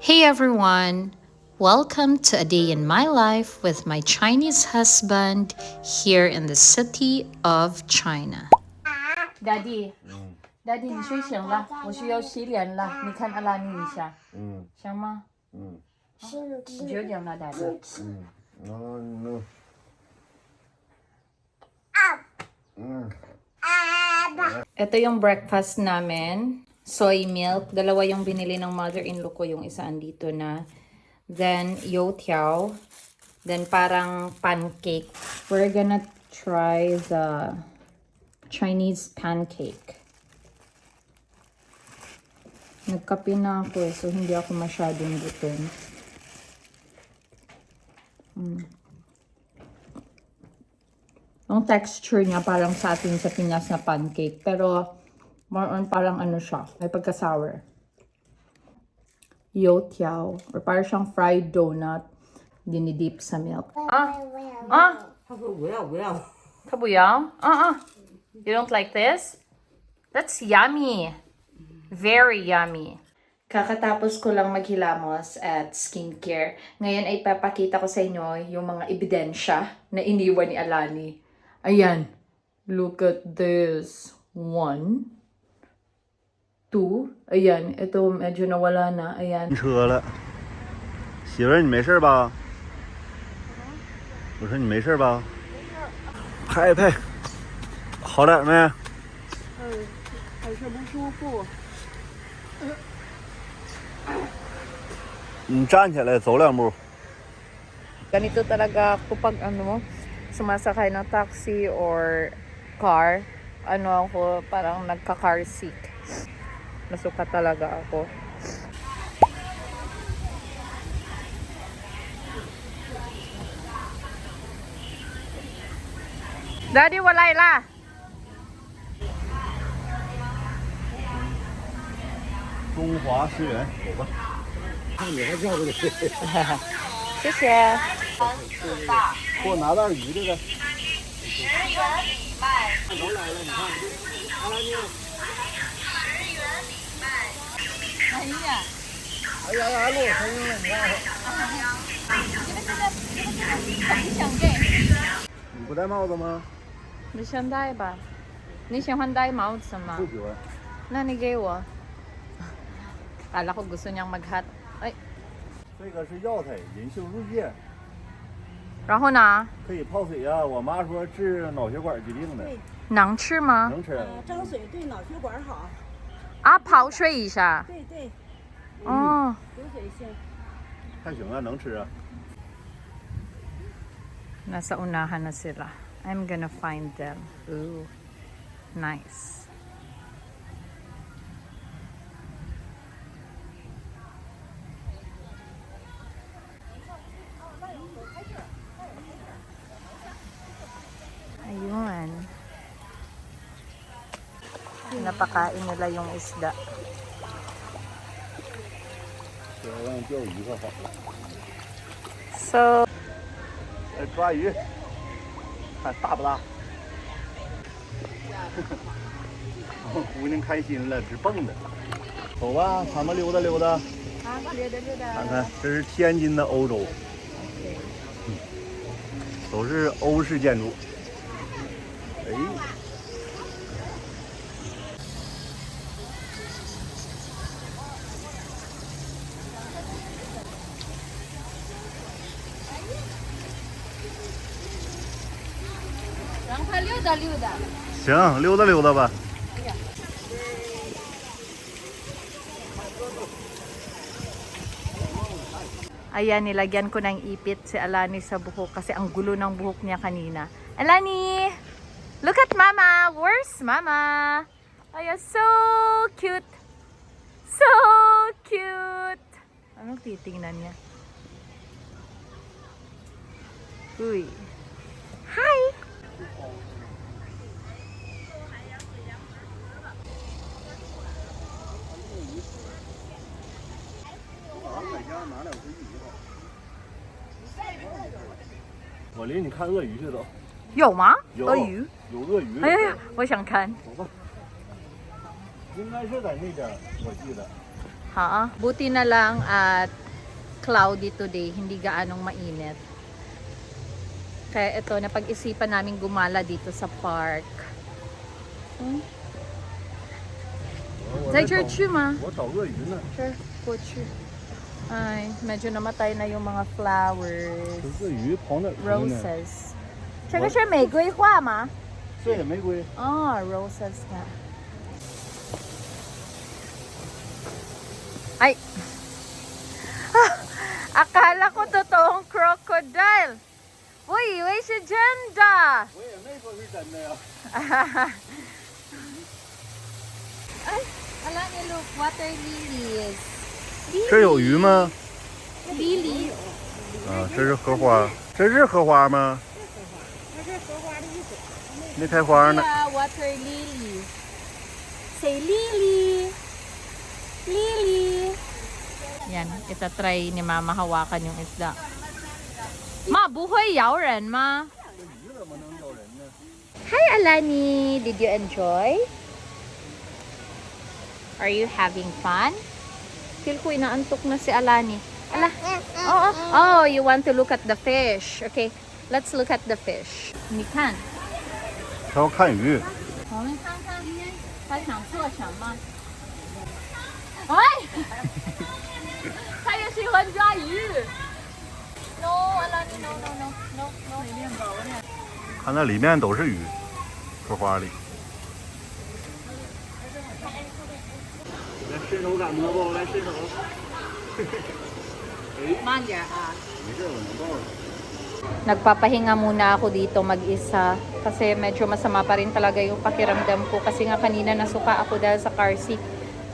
Hey everyone! Welcome to a day in my life with my Chinese husband here in the city of China. Daddy, Daddy，你睡醒了，我需要洗脸了。你看阿拉尼一下，香吗？9点了，Daddy。Ito yung breakfast namin. Soy milk. Dalawa yung binili ng mother-in-law ko. Yung isa andito na. Then, youtiao. Then, parang pancake. We're gonna try the Chinese pancake. Nagkape na ako so hindi ako masyadong gutom. Ang texture niya parang sa atin sa Pinas na pancake. Pero, more on parang ano siya. May pagka-sour. Youtiao. Or parang siyang fried donut. Dinidip sa milk. Kabuyao? You don't like this? That's yummy. Very yummy. Kakatapos ko lang maghilamos at skincare. Ngayon ay papakita ko sa inyo yung mga ebidensya na iniwan ni Alani. Ayan. Look at this. 1, 2. Ayan. Ito medyo nawala na. Ayan. 车了，媳妇儿，你没事吧？我说你没事吧？拍一拍，好点没？还是不舒服。你站起来走2步。 Ganito talaga ako pag sumasakay ng taxi or car. Ako, parang nagka-car sick. Nasuka talaga ako. Daddy, walay la. 中华十元，走吧。看你还叫不得。谢谢。给我拿袋鱼这个。10元里卖，都来了，你看，阿拉尼。10元里卖。哎呀，哎呀呀，落声了，你看。很想给。你不戴帽子吗？你想戴吧？你喜欢戴帽子吗？不喜欢。那你给我。Kala ko gusto niyang mag-hat. Ay, 这个是药材，银杏入液，然后呢？可以泡水呀。我妈说治脑血管疾病的，能吃吗？能吃。蒸水对脑血管好。啊，泡水一下。对对，哦，补水性。还行啊，能吃啊。 Nasa unahan na sila. I'm gonna find them. Ooh, nice. Ayun. Pinapakain nila yung isda. 这让钓鱼可好了。 So, 来抓鱼，看大不大？姑娘开心了，直蹦的。走吧，咱们溜达溜达。看看，这是天津的欧洲，都是欧式建筑。哎，让他溜达溜达。行，溜达溜达吧。 Ayan, nilagyan ko ng ipit si Alani sa buhok kasi ang gulo ng buhok niya kanina. Alani! Look at Mama! Where's Mama? Ayan, so cute! So cute! Anong titingnan niya? Uy! Hi!拿2只鱼吧。我领你看鳄鱼去走。有吗？有鳄鱼？有鳄鱼。哎呀，我想看。走吧。应该是在那边，我记得。Ha? Buti na lang at cloudy today, hindi gaanong mainit. Kaya ito, napag-isipan namin gumala dito sa park. Hmm? 在这儿去吗？ 我找鳄鱼呢。 Sure, go 去。Ay, medyo namatay na yung mga flowers. 鳄鱼跑哪儿去了呢？ Roses. 这个是玫瑰花吗？对，玫瑰。 Oh, roses nga. Ay! Ah, akala ko totoong crocodile. Uy, 以为是真的。我也没说是真的呀。Ay, ala ni look, water lilies. 这有鱼吗？ Lily. 啊，这是荷花，这是荷花吗？没开花呢。 Yeah, water lily. Say lily. Lily. Yan, itatry ni Mama hawakan yung isda. Ma, buhay 咬人吗？ Hi, Alani. Did you enjoy? Are you having fun? Feel ko inaantok na si Alani. Ala. Oh, you want to look at the fish. Okay, let's look at the fish. 你看。他要看鱼。我们看看他想做什么。哎，他也喜欢抓鱼。No, Alani, no, no, no, no, no. 看那里面都是鱼，荷花里。来伸手敢摸不？来伸手。慢点啊。没事，我能抱着。 Nagpapahinga muna ako dito mag-isa kasi medyo masama pa rin talaga yung pakiramdam ko kasi nga kanina nasuka ako dahil sa car seat.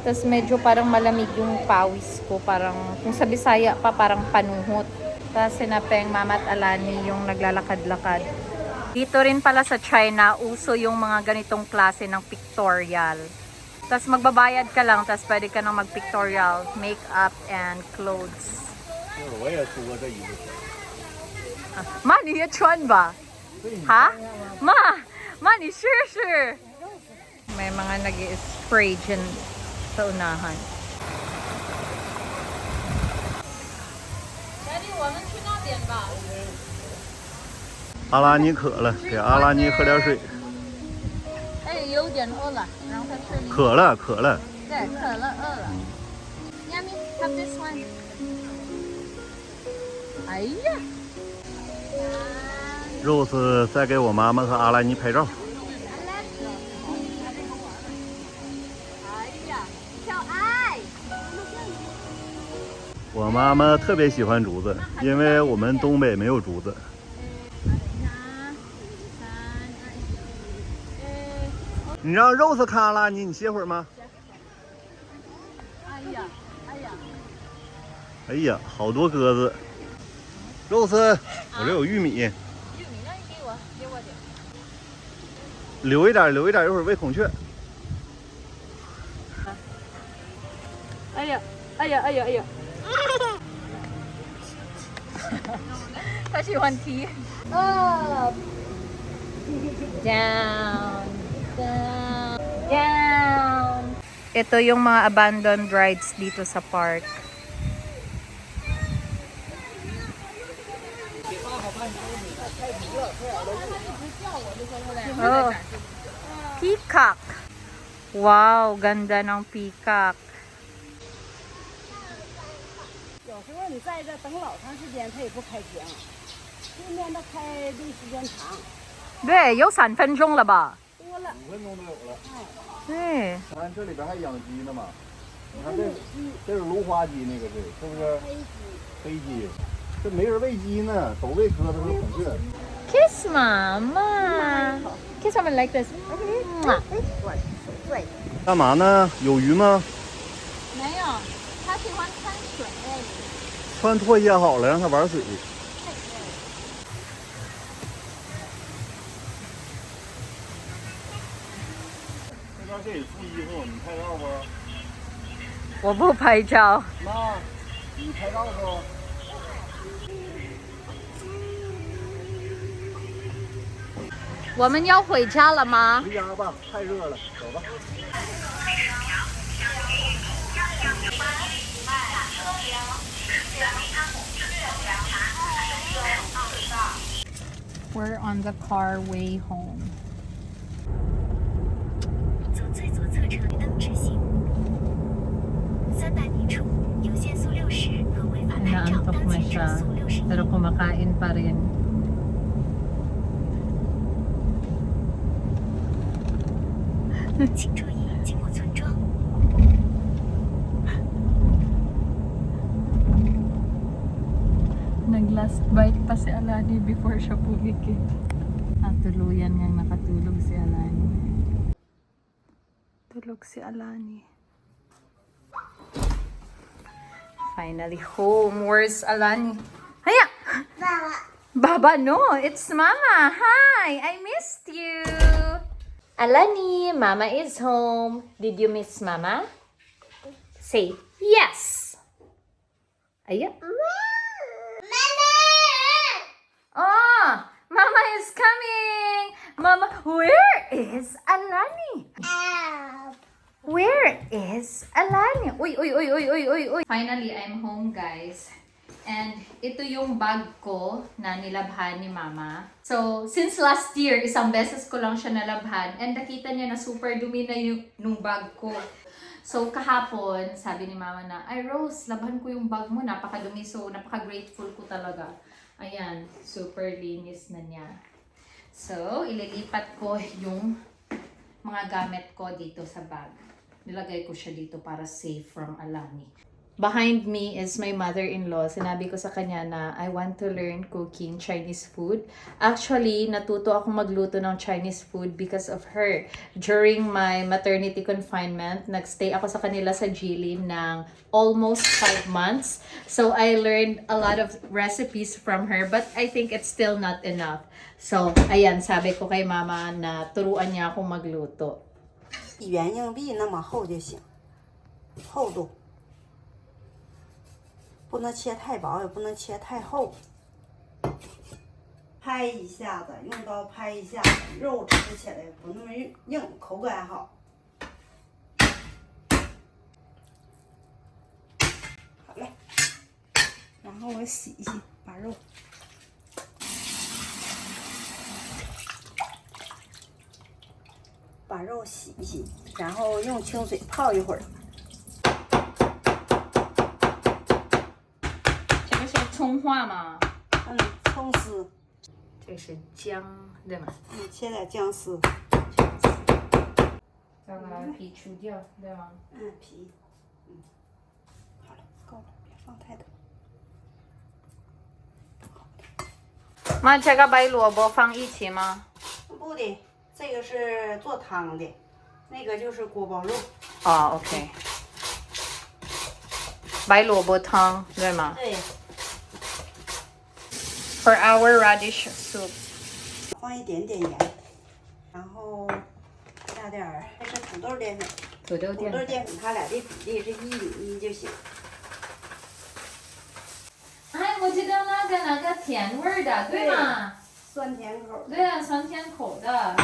Tapos medyo parang malamig yung pawis ko, parang kung sa Bisaya pa parang panuhot. Tapos sinapeng Mama at Alani yung naglalakad-lakad. Dito rin pala sa China, uso yung mga ganitong klase ng pictorial. Tapos magbabayad ka lang, tapos pwede ka nang mag-pictorial, makeup and clothes. 我也出过这衣服。 妈，你也穿吧？哈？妈，你试试。May mga nag-spray dyan sa unahan. Daddy, 我们去那边吧。阿拉尼渴了，给阿拉尼喝点水。哎，有点饿了，然后他吃零。渴了，渴了。对，渴了，饿了。Yummy, have this one. 哎呀！ Rose 在给我妈妈和阿拉尼拍照。哎呀，小爱。我妈妈特别喜欢竹子，因为我们东北没有竹子。你让 Rose 看阿拉尼，你歇会儿吗？哎呀，哎呀。哎呀，好多鸽子。Rose，我这有玉米。 玉米，那你给我点。留一点，留一点，一会儿喂孔雀。哎呀，哎呀，哎呀，哎呀！他喜欢踢。Up, down, down, down. Ito yung mga abandoned rides dito sa park. Oh, peacock. Wow, ganda ng peacock. 有时候你在这等老长时间，它也不开屏，对面它开的时间长，对，有3分钟了吧？多了。 5分钟都有了。对，看这里边还养鸡呢嘛？你看这是芦花鸡，那个是不是？飞鸡，这没人喂鸡呢，都喂鸽子和孔雀。 Kiss mama. Kiss mama like this. 干嘛呢？有鱼吗？没有，他喜欢看水。穿拖鞋好了，让它玩水。这边这里出衣服，你拍照不？我不拍照。妈，你拍照不？ 我们要回家了吗？回家吧，太热了，走吧。We're on the car way home. 走最左侧车灯直行，300米处有限速60和违法拍照， Inaantok 当 na 前 siya. 车速60。 Pero kumakain pa rin. 请注意，经过村庄。 Nag-last bite pa si Alani before siya pumikit. At tuluyan ngang nakatulog si Alani. Tulog si Alani. Finally home. Where's Alani? Haya! Baba, no. It's Mama. Hi! I missed you. Alani, Mama is home. Did you miss Mama? Say yes. Aya. Oh, Mama is coming. Mama, where is Alani? Where is Alani? Uy, uy, uy, uy, uy, uy, uy. Finally, I'm home, guys. And ito yung bag ko na nilabhan ni Mama. So, since last year, isang beses ko lang siya nalabhan. And nakita niya na super dumi na yung nung bag ko. So, kahapon, sabi ni Mama na, ay Rose, labhan ko yung bag mo. Napakadumi. So, napaka-grateful ko talaga. Ayan, super linis na niya. So, ililipat ko yung mga gamit ko dito sa bag. Nilagay ko siya dito para safe from Alani. Behind me is my mother-in-law. Sinabi ko sa kanya na I want to learn cooking Chinese food. Actually, natuto ako magluto ng Chinese food because of her. During my maternity confinement, nagstay ako sa kanila sa Jilin ng almost 5 months. So, I learned a lot of recipes from her, but I think it's still not enough. So, ayan, sabi ko kay Mama na turuan niya akong magluto. 圆硬币那么厚就行，厚度，不能切太薄，也不能切太厚。拍一下子，用刀拍一下子，肉吃起来不那么硬，口感好。好嘞，然后我洗一洗，把肉。 把肉洗一洗，然后用清水泡一会儿。这个是葱花吗？葱丝，这是姜，对吗？切点姜丝，再把皮除掉，对吗？皮，好了，够了，别放太多。妈，这个白萝卜放一起吗？不的，这个是做汤的，那个就是锅包肉。哦，OK。白萝卜汤，对吗对， ？For our radish soup。放一点点盐，然后加点儿，这是土豆淀粉，土豆土豆淀粉它俩的比例是1:1就行。哎，我记得那个甜味的，对吗？酸甜口。对啊，酸甜口的，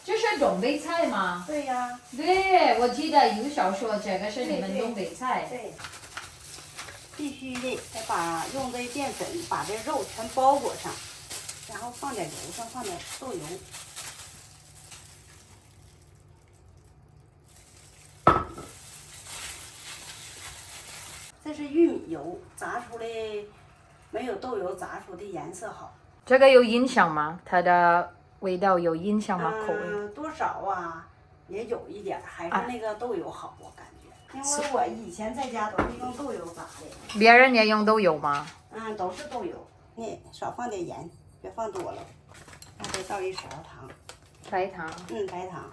这是东北菜吗？对呀。对，我记得有小说这个是你们东北菜。对。必须的，得用这淀粉把这肉全包裹上，然后放点油上，放点豆油。这是玉米油，炸出来没有豆油炸出的颜色好。这个有影响吗？它的味道有影响吗？口味？多少啊，也有一点，还是那个豆油好，我感觉。因为我以前在家都是用豆油炸的。别人也用豆油吗？都是豆油。你少放点盐，别放多了。然后再倒1勺糖。白糖。白糖。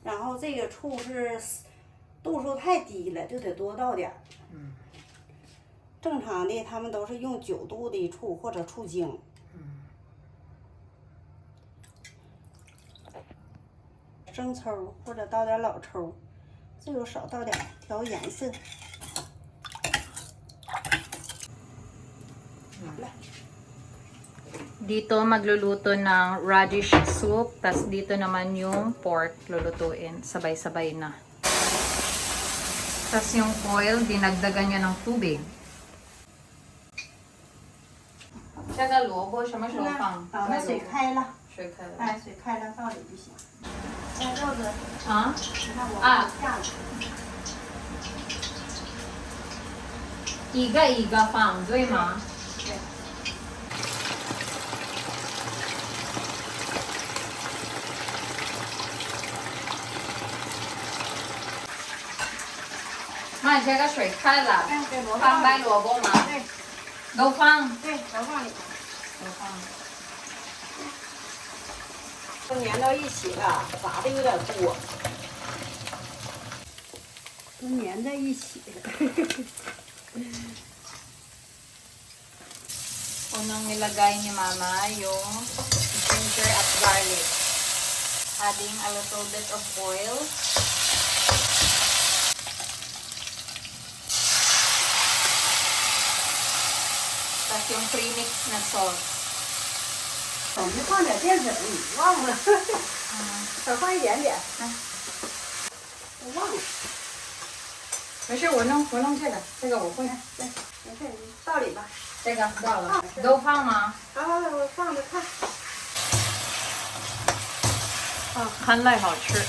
然后这个醋是度数太低了，就得多倒点儿。正常的他们都是用9度的醋或者醋精。生抽或者倒点老抽，这个少倒点调颜色。好了。 Dito magluluto ng radish soup, tas dito naman yung pork lulutuin, sabay-sabay na. Tas yung oil, dinagdagan niya ng tubig. 这个萝卜什么时候那放？等它水开了，水开了。哎，水开了倒里就行。那肉子，啊？你看我啊下了，一个一个放，对吗？对。妈，这个水开了，哎，这萝卜放白萝卜吗？对都放，对，都放里头，都放。都粘到一起了，炸的有点多，都粘在一起了。Unang nilagay ni Mama yung ginger at garlic. Adding a little bit of oil. Tapos yung premix na sauce. 我们放点淀粉，忘了，少放一点点。我忘了。没事，我弄这个我会。对，没事，你倒里吧。这个到了，都放吗？好，我放着看。看来好吃。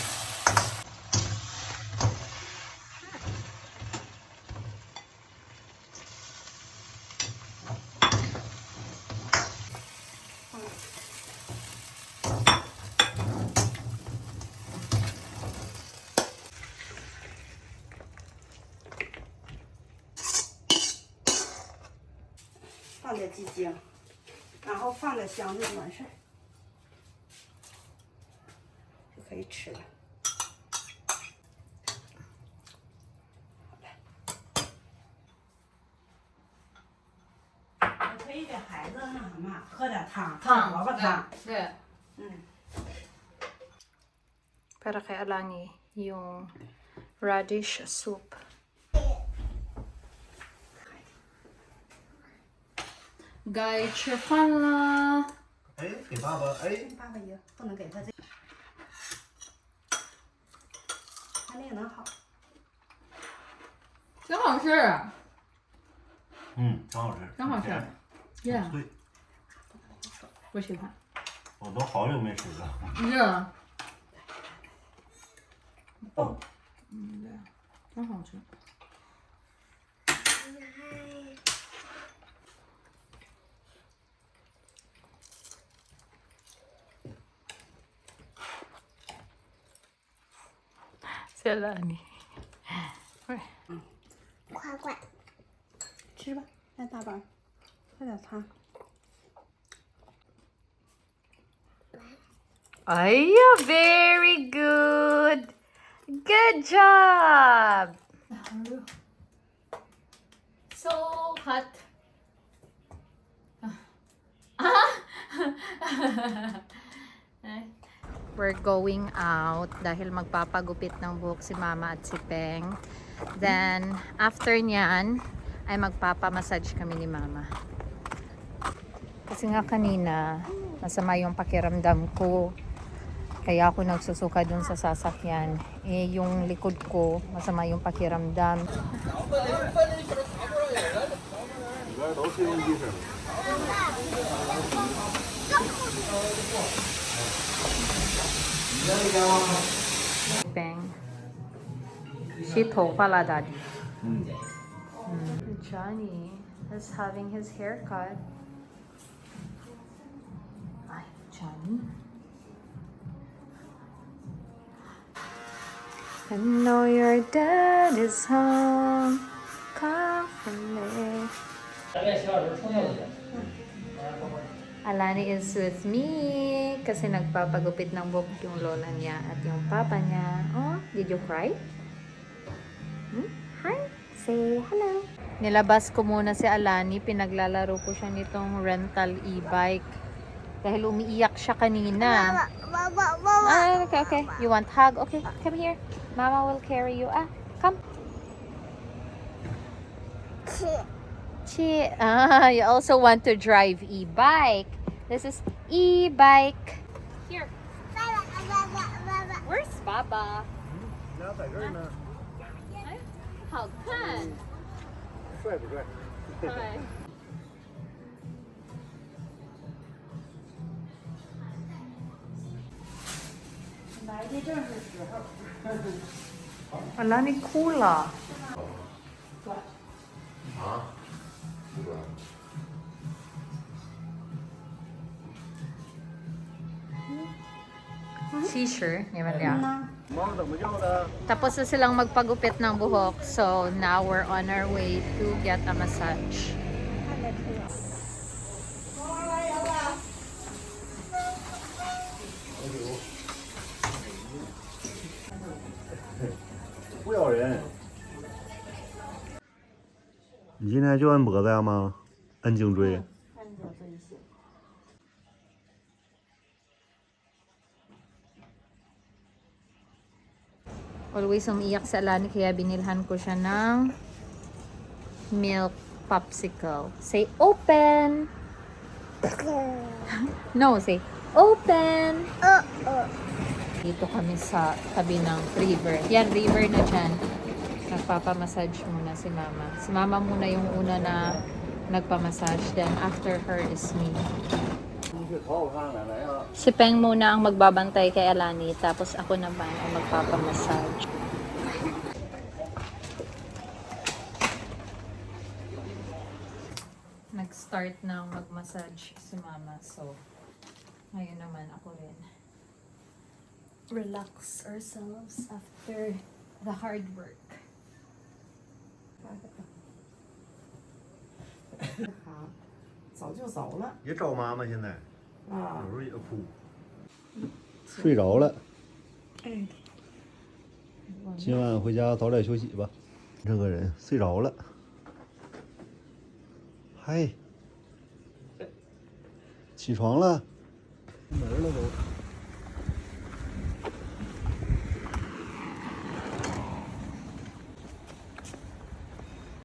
放点鸡精，然后放点香就完事儿，就可以吃了。我可以给孩子那什么，喝点汤，萝卜汤。对。嗯。 Para kay Alani yung radish soup. Guys, 吃饭了。哎，给爸爸，哎，爸爸也不能给他这，他那个能好。真好吃。嗯，真好吃，真好吃甜 Yeah，脆，我喜欢。我都好久没吃了。热。哦，对，真好吃。谢了你。快快，吃吧，来大碗，喝点汤。哎呀 very good. Good job. So hot. We're going out dahil magpapagupit ng buhok si Mama at si Peng. Then, after nyan, ay magpapamassage kami ni Mama. Kasi nga kanina, masama yung pakiramdam ko. Kaya ako nagsusuka dun sa sasakyan. Eh, yung likod ko, masama yung pakiramdam. 里边都是用医生。 Peng. She pala daddy. Johnny is having his haircut. Ay, Johnny. I know your dad is home. Come for me. Alani is with me kasi nagpapagupit ng buhok yung lola niya at yung papa niya. Oh, did you cry? Hi, say hello. Nilabas ko muna si Alani, pinaglalaro ko siya nitong rental e-bike dahil umiiyak siya kanina. Ah, okay. You want hug? Okay, come here. Mama will carry you. Ah, come. Ah, you also want to drive e-bike. This is e-bike. Here. Where's Baba? 俩在这儿呢，好看。帅不帅？来的正是时候。 Wala ni Kula. Seizure, yaman niya. 妈妈怎么叫的？ Tapos na silang magpagupit ng buhok. So, now we're on our way to get a massage. 不咬人。你今天就摁脖子呀吗？摁颈椎。 Always umiiyak sa Alani kaya binilhan ko siya ng milk popsicle. Say open! No, say open! Dito kami sa tabi ng river. Yan, river na dyan. Nagpapamassage muna si mama. Si mama muna yung una na nagpamassage. Then after her is me. 你去讨我看看，来呀！ Si Peng muna ang magbabantay kay Alani. Tapos ako naman ang magpapamassage. Nag-start na mag-massage si mama. So, ngayon naman ako rin. Relax ourselves after the hard work. 早就走了也找妈妈现在，啊有时候也哭。睡着了。今晚回家早点休息吧。这个人睡着了。嗨，起床了。门了都。